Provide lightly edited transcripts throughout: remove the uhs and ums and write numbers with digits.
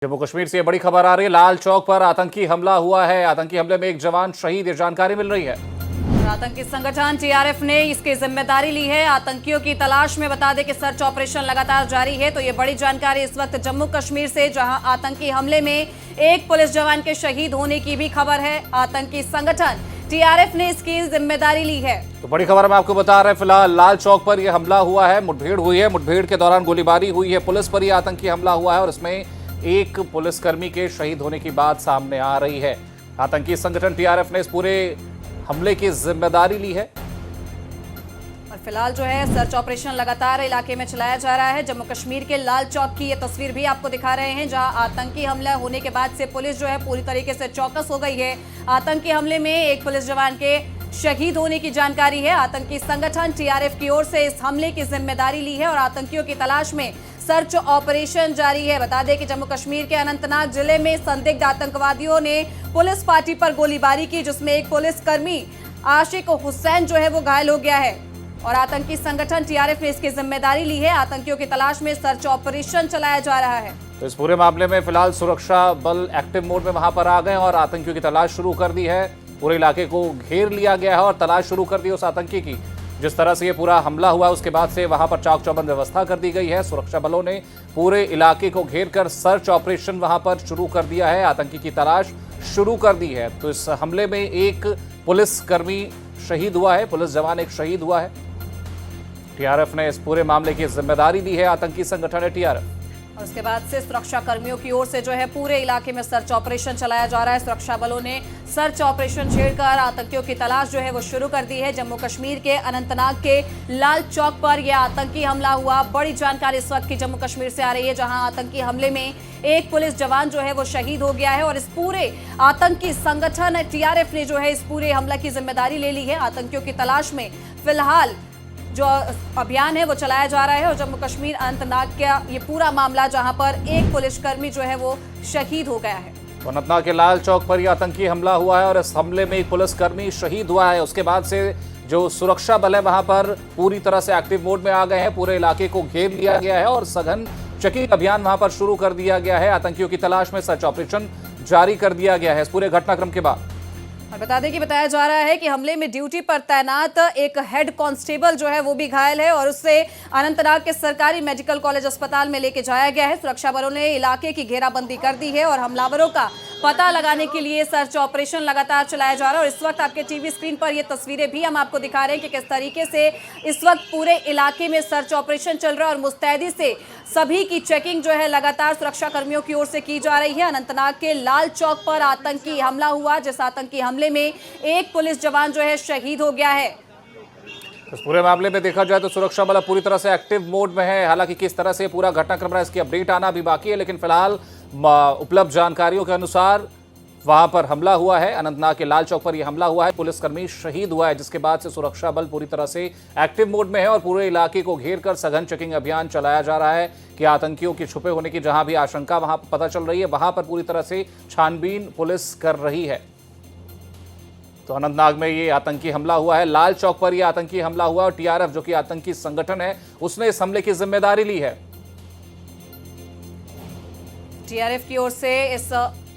जम्मू कश्मीर से बड़ी खबर आ रही है। लाल चौक पर आतंकी हमला हुआ है। आतंकी हमले में एक जवान शहीद, ये जानकारी मिल रही है। आतंकी संगठन टीआरएफ ने इसकी जिम्मेदारी ली है। आतंकियों की तलाश में बता दें कि सर्च ऑपरेशन लगातार जारी है। तो ये बड़ी जानकारी इस वक्त जम्मू कश्मीर से, जहां आतंकी हमले में एक पुलिस जवान के शहीद होने की भी खबर है। आतंकी संगठन टीआरएफ ने इसकी जिम्मेदारी ली है। तो बड़ी खबर हम आपको बता रहे हैं। फिलहाल लाल चौक पर यह हमला हुआ है, मुठभेड़ हुई है। मुठभेड़ के दौरान गोलीबारी हुई है। पुलिस पर यह आतंकी हमला हुआ है और इसमें एक पुलिसकर्मी के शहीद होने की बात सामने आ रही है। आतंकी संगठन टीआरएफ ने इस पूरे हमले की जिम्मेदारी ली है और फिलहाल जो है सर्च ऑपरेशन लगातार इलाके में चलाया जा रहा है। जम्मू कश्मीर के लाल चौक की ये तस्वीर भी आपको दिखा रहे हैं, जहां आतंकी हमला होने के बाद से पुलिस जो है पूरी तरीके से चौकस हो गई है। आतंकी हमले में एक पुलिस जवान के शहीद होने की जानकारी है। आतंकी संगठन टीआरएफ की ओर से इस हमले की जिम्मेदारी ली है और आतंकियों की तलाश में सर्च ऑपरेशन जारी है। बता दें कि जम्मू कश्मीर के अनंतनाग जिले में संदिग्ध आतंकवादियों ने पुलिस पार्टी पर गोलीबारी की, जिसमें एक पुलिसकर्मी आशिक हुसैन जो है वो घायल हो गया है और आतंकी संगठन टीआरएफ ने इसकी जिम्मेदारी ली है। आतंकियों की तलाश में सर्च ऑपरेशन चलाया जा रहा है। तो इस पूरे मामले में फिलहाल सुरक्षा बल एक्टिव मोड में वहां पर आ गए और आतंकियों की तलाश शुरू कर दी है। पूरे इलाके को घेर लिया गया है और तलाश शुरू कर दी उस आतंकी की। जिस तरह से ये पूरा हमला हुआ उसके बाद से वहां पर चाक चौबंद व्यवस्था कर दी गई है। सुरक्षा बलों ने पूरे इलाके को घेर कर सर्च ऑपरेशन वहां पर शुरू कर दिया है। आतंकी की तलाश शुरू कर दी है। तो इस हमले में एक पुलिसकर्मी शहीद हुआ है, पुलिस जवान एक शहीद हुआ है। टीआरएफ ने इस पूरे मामले की जिम्मेदारी दी है। आतंकी संगठन है टीआरएफ। और उसके बाद से सुरक्षा कर्मियों की ओर से जो है पूरे इलाके में सर्च ऑपरेशन चलाया जा रहा है। सुरक्षा बलों ने सर्च ऑपरेशन छेड़कर आतंकियों की तलाश जो है वो शुरू कर दी है। जम्मू कश्मीर के अनंतनाग के लाल चौक पर यह आतंकी हमला हुआ। बड़ी जानकारी इस वक्त की जम्मू कश्मीर से आ रही है, जहां आतंकी हमले में एक पुलिस जवान जो है वो शहीद हो गया है और इस पूरे आतंकी संगठन टीआरएफ ने जो है इस पूरे हमले की जिम्मेदारी ले ली है। आतंकियों की तलाश में फिलहाल जो अभियान है वो चलाया जा रहा है और जम्मू कश्मीर अनंतनाग का ये पूरा मामला, जहां पर एक पुलिसकर्मी जो है वो शहीद हो गया है। अनंतनाग के लाल चौक पर यह आतंकी हमला हुआ है और इस हमले में एक पुलिसकर्मी शहीद हुआ है। उसके बाद से जो सुरक्षा बल है वहां पर पूरी तरह से एक्टिव मोड में आ गए हैं। पूरे इलाके को घेर लिया गया है और सघन चेकिंग अभियान वहां पर शुरू कर दिया गया है। आतंकियों की तलाश में सर्च ऑपरेशन जारी कर दिया गया है इस पूरे घटनाक्रम के बाद। और बता दें कि बताया जा रहा है कि हमले में ड्यूटी पर तैनात एक हेड कांस्टेबल जो है वो भी घायल है और उससे अनंतनाग के सरकारी मेडिकल कॉलेज अस्पताल में लेके जाया गया है। सुरक्षा बलों ने इलाके की घेराबंदी कर दी है और हमलावरों का पता लगाने के लिए सर्च ऑपरेशन लगातार चलाया जा रहा है। और इस वक्त आपके टीवी स्क्रीन पर ये तस्वीरें भी हम आपको दिखा रहे हैं कि किस तरीके से इस वक्त पूरे इलाके में सर्च ऑपरेशन चल रहा है और मुस्तैदी से सभी की चेकिंग जो है लगातार सुरक्षा कर्मियों की ओर से की जा रही है। अनंतनाग के लाल चौक पर आतंकी हमला हुआ, जिस आतंकी हमले में एक पुलिस जवान जो है शहीद हो गया है। इस पूरे मामले में देखा जाए तो सुरक्षा बल पूरी तरह से एक्टिव मोड में है। हालांकि किस तरह से पूरा घटनाक्रम रहा इसकी अपडेट आना भी बाकी है, लेकिन फिलहाल उपलब्ध जानकारियों के अनुसार वहां पर हमला हुआ है। अनंतनाग के लाल चौक पर यह हमला हुआ है, पुलिसकर्मी शहीद हुआ है, जिसके बाद से सुरक्षा बल पूरी तरह से एक्टिव मोड में है और पूरे इलाके को घेर कर सघन चेकिंग अभियान चलाया जा रहा है कि आतंकियों के छुपे होने की जहां भी आशंका वहां पता चल रही है वहां पर पूरी तरह से छानबीन पुलिस कर रही है। तो अनंतनाग में ये आतंकी हमला हुआ है, लाल चौक पर यह आतंकी हमला हुआ और टीआरएफ जो कि आतंकी संगठन है उसने इस हमले की जिम्मेदारी ली है। टीआरएफ की ओर से इस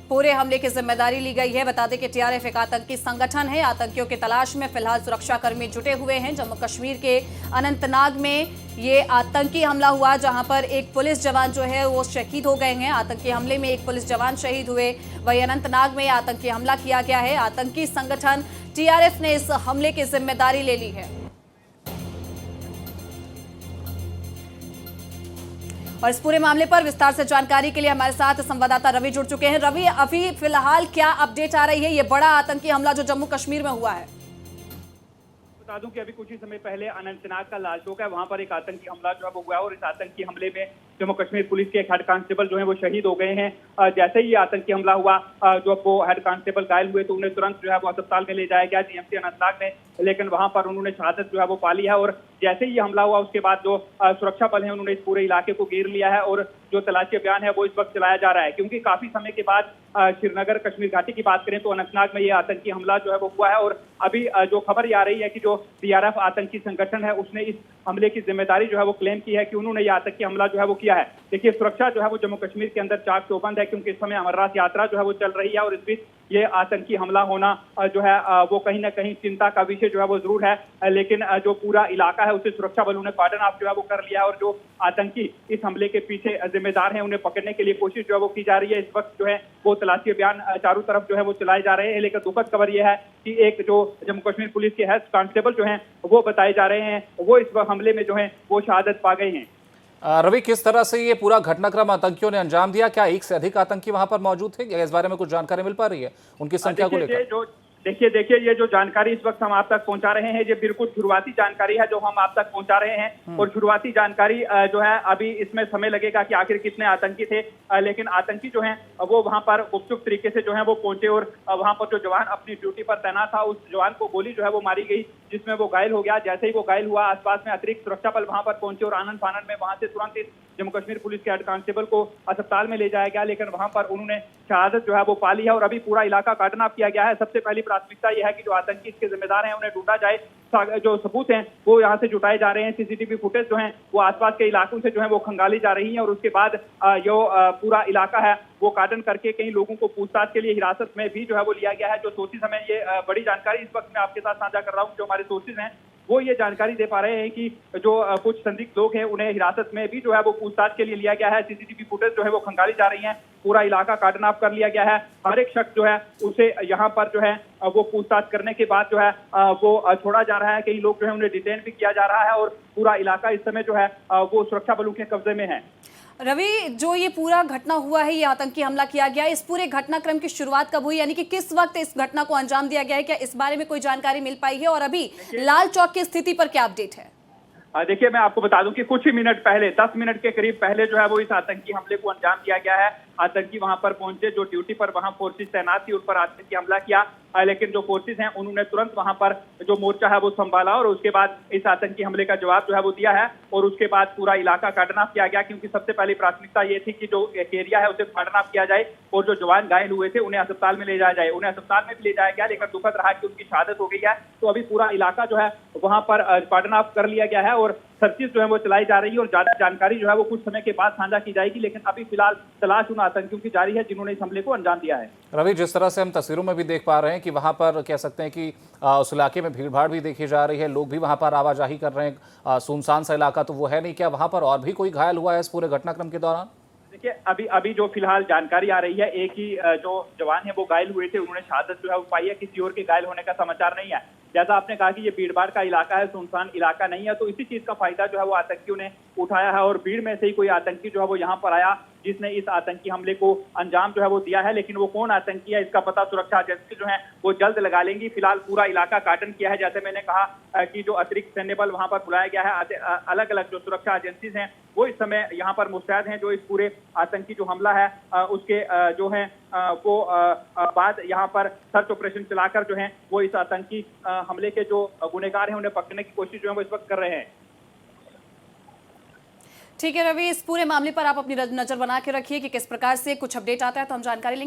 पूरे हमले की जिम्मेदारी ली गई है। बता दें कि टीआरएफ एक आतंकी संगठन है। आतंकियों की तलाश में फिलहाल सुरक्षा कर्मी जुटे हुए हैं। जम्मू कश्मीर के अनंतनाग में ये आतंकी हमला हुआ, जहां पर एक पुलिस जवान जो है वो शहीद हो गए हैं। आतंकी हमले में एक पुलिस जवान शहीद हुए। वही अनंतनाग में आतंकी हमला किया गया है। आतंकी संगठन टीआरएफ ने इस हमले की जिम्मेदारी ले ली है। और इस पूरे मामले पर विस्तार से जानकारी के लिए हमारे साथ संवाददाता रवि जुड़ चुके हैं। रवि, अभी फिलहाल क्या अपडेट आ रही है? ये बड़ा आतंकी हमला जो जम्मू कश्मीर में हुआ है। बता दूं कि अभी कुछ ही समय पहले अनंतनाग का लाल चौक है, वहां पर एक आतंकी हमला जो है वो हुआ और इस आतंकी हमले में जम्मू कश्मीर पुलिस के एक हेड कांस्टेबल जो है वो शहीद हो गए हैं। जैसे ही ये आतंकी हमला हुआ, जो वो हेड कांस्टेबल घायल हुए तो उन्हें तुरंत जो है वो अस्पताल में ले जाया गया जीएमसी अनंतनाग में, लेकिन वहां पर उन्होंने शहादत जो है वो पाली है। और जैसे ही हमला हुआ उसके बाद जो सुरक्षा बल है उन्होंने इस पूरे इलाके को घेर लिया है और जो तलाशी अभियान है वो इस वक्त चलाया जा रहा है, क्योंकि काफी समय के बाद श्रीनगर कश्मीर घाटी की बात करें तो अनंतनाग में ये आतंकी हमला जो है वो हुआ है। और अभी जो खबर ये आ रही है कि जो सीआरएफ आतंकी संगठन है उसने इस हमले की जिम्मेदारी जो है वो क्लेम की है कि उन्होंने ये आतंकी हमला जो है वो किया है। देखिए, सुरक्षा जो है वो जम्मू कश्मीर के अंदर चाक चौबंद है, क्योंकि इस समय अमरनाथ यात्रा जो है वो चल रही है और इस बीच ये आतंकी हमला होना जो है वो कहीं ना कहीं चिंता का विषय जो है वो जरूर है। लेकिन जो पूरा इलाका है उसे सुरक्षा बलों ने कॉर्डन ऑफ जो है वो कर लिया है और जो आतंकी इस हमले के पीछे जिम्मेदार हैं उन्हें पकड़ने के लिए कोशिश जो है वो की जा रही है। इस वक्त जो है वो तलाशी अभियान चारों तरफ जो है वो चलाए जा रहे हैं। लेकिन दुखद खबर यह है कि एक जो जम्मू कश्मीर पुलिस के हेड कांस्टेबल जो हैं वो बताए जा रहे हैं वो इस हमले में जो है वो शहादत पा गए हैं। रवि, किस तरह से ये पूरा घटनाक्रम आतंकियों ने अंजाम दिया? क्या एक से अधिक आतंकी वहां पर मौजूद थे? इस बारे में कुछ जानकारी मिल पा रही है उनकी संख्या को लेकर? देखिए ये जो जानकारी इस वक्त हम आप तक पहुंचा रहे हैं ये बिल्कुल शुरुआती जानकारी है जो हम आप तक पहुंचा रहे हैं। और शुरुआती जानकारी जो है अभी इसमें समय लगेगा कि आखिर कितने आतंकी थे, लेकिन आतंकी जो हैं वो वहां पर गुपचुप तरीके से जो है वो पहुंचे और वहां पर जो जवान अपनी ड्यूटी पर तैनात था उस जवान को गोली जो है वो मारी गई, जिसमें वो घायल हो गया। जैसे ही वो घायल हुआ आसपास में अतिरिक्त सुरक्षा बल वहां पर पहुंचे और आनंद फानंद में वहां से तुरंत इस जम्मू कश्मीर पुलिस के हेड कांस्टेबल को अस्पताल में ले जाया गया, लेकिन वहां पर उन्होंने शहादत जो है वो पाली है और अभी पूरा इलाका कार्डन ऑफ किया गया है। सबसे पहली प्राथमिकता यह है कि जो आतंकी इसके जिम्मेदार हैं उन्हें ढूंढा जाए, जो सबूत हैं वो यहाँ से जुटाए जा रहे हैं। सीसीटीवी फुटेज जो हैं वो आसपास के इलाकों से जो है वो खंगाली जा रही है और उसके बाद जो पूरा इलाका है वो कार्डन करके कई लोगों को पूछताछ के लिए हिरासत में भी जो है वो लिया गया है। जो सोर्सेज हमें ये बड़ी जानकारी इस वक्त मैं आपके साथ साझा कर रहा हूँ, जो हमारे सोर्सेज हैं वो ये जानकारी दे पा रहे हैं कि जो कुछ संदिग्ध लोग हैं उन्हें हिरासत में भी जो है वो पूछताछ के लिए लिया गया है। सीसीटीवी फुटेज जो है वो खंगाली जा रही हैं, पूरा इलाका कार्डन ऑफ कर लिया गया है। हर एक शख्स जो है उसे यहाँ पर जो है वो पूछताछ करने के बाद जो है वो छोड़ा जा रहा है। कई लोग जो है उन्हें डिटेन भी किया जा रहा है और पूरा इलाका इस समय जो है वो सुरक्षा बलों के कब्जे में है। रवि, जो ये पूरा घटना हुआ है, ये आतंकी हमला किया गया, इस पूरे घटनाक्रम की शुरुआत कब हुई, यानी कि किस वक्त इस घटना को अंजाम दिया गया है? क्या इस बारे में कोई जानकारी मिल पाई है और अभी लाल चौक की स्थिति पर क्या अपडेट है? देखिए, मैं आपको बता दूं कि कुछ ही मिनट पहले 10 मिनट के करीब पहले जो है वो इस आतंकी हमले को अंजाम दिया गया है। आतंकी वहां पर पहुंचे, जो ड्यूटी पर वहां फोर्सेज तैनात थी उन पर आतंकी हमला किया, लेकिन जो फोर्सेज हैं उन्होंने तुरंत वहां पर जो मोर्चा है वो संभाला और उसके बाद इस आतंकी हमले का जवाब जो है वो दिया है। और उसके बाद पूरा इलाका कार्डन ऑफ किया गया, क्योंकि सबसे पहली प्राथमिकता ये थी कि जो एरिया है उसे कार्डन ऑफ किया जाए और जो जवान घायल हुए थे उन्हें अस्पताल में ले जाया जाए। उन्हें अस्पताल में भी ले जाया गया, लेकिन दुखद रहा कि उनकी शहादत हो गई है। तो अभी पूरा इलाका जो है वहां पर कार्डन ऑफ कर लिया गया है और सर्चिस जो है वो चलाई जा रही है और ज्यादा जानकारी जो है वो कुछ समय के बाद साझा की जाएगी। लेकिन अभी फिलहाल तलाश उन आतंकियों की जारी है जिन्होंने इस हमले को अंजाम दिया है। रवि, जिस तरह से हम तस्वीरों में भी देख पा रहे हैं कि वहां पर कह सकते हैं कि उस इलाके में भीड़ भाड़ भी देखी जा रही है, लोग भी वहां पर आवाजाही कर रहे हैं, सुनसान सा इलाका तो वो है नहीं। क्या वहां पर और भी कोई घायल हुआ है इस पूरे घटनाक्रम के दौरान? देखिए, अभी जो फिलहाल जानकारी आ रही है, एक ही जो जवान है वो घायल हुए थे, उन्होंने शहादत जो है वो पाई है। किसी और के घायल होने का समाचार नहीं है। जैसा आपने कहा कि ये भीड़ भाड़ का इलाका है, सुनसान इलाका नहीं है, तो इसी चीज का फायदा जो है वो आतंकियों ने उठाया है और भीड़ में से ही कोई आतंकी जो है वो यहाँ पर आया जिसने इस आतंकी हमले को अंजाम जो है वो दिया है। लेकिन वो कौन आतंकी है इसका पता सुरक्षा एजेंसी जो है वो जल्द लगा लेंगी। फिलहाल पूरा इलाका कार्डन किया है, जैसे मैंने कहा कि जो अतिरिक्त सैन्य बल वहां पर बुलाया गया है। अलग अलग जो सुरक्षा एजेंसीज हैं वो इस समय यहाँ पर मुस्तैद हैं, जो इस पूरे आतंकी जो हमला है उसके जो है वो बाद यहाँ पर सर्च ऑपरेशन चलाकर जो है वो इस आतंकी हमले के जो गुनहगार हैं उन्हें पकड़ने की कोशिश जो है वो इस वक्त कर रहे हैं। ठीक है रवि, इस पूरे मामले पर आप अपनी नजर बना के रखिए कि किस प्रकार से कुछ अपडेट आता है तो हम जानकारी लेंगे।